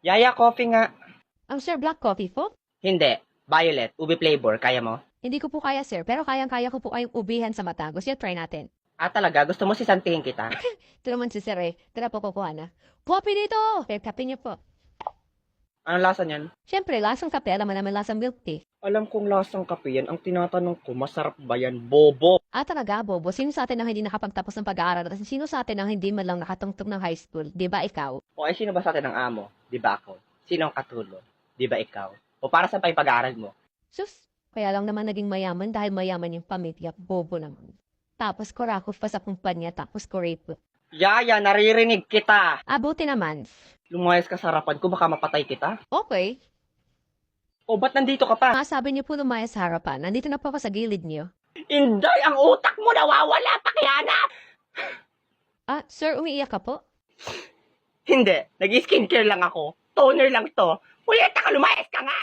Yaya, coffee nga. Ang sir, black coffee po? Hindi. Violet, ube flavor. Kaya mo? Hindi ko po kaya sir, pero kayang-kaya ko po kayong ubihan sa mata. Gusto niyo try natin? Ah, talaga? Gusto mo sisantihin kita? Ito naman si sir eh. Tara po kukuha na. Coffee dito! Pero kape niyo po. Anong lasa niyan? Siyempre, lasang kape, alam mo naman lasang milk tea. Alam kong lasang kape yan. Ang tinatanong ko, masarap ba yan? Bobo! Ah, talaga, Bobo? Sino sa atin ang hindi nakapagtapos ng pag-aaral at sino sa atin ang hindi man lang nakatungtong ng high school? Di ba ikaw? O ay sino ba sa atin ang amo? Di ba ako? Sino ang katulong? Di ba ikaw? O para saan pa yung pag-aaral mo? Sus, kaya lang naman naging mayaman dahil mayaman yung pamilya. Bobo naman. Tapos kurakot pa sa kumpanya, tapos rape. Yaya, naririnig kita! Ah, buti naman. Lumayas ka sa harapan ko, baka mapatay kita. Okay. O ba't nandito ka pa? Ah, sabi niyo po lumayas sa harapan. Nandito na po ako sa gilid niyo. Inday, ang utak mo nawawala, pakihanap! Ah, sir, umiiyak ka po? Hindi, nag-skincare lang ako. Toner lang to. Puyeta ka, lumayas ka nga!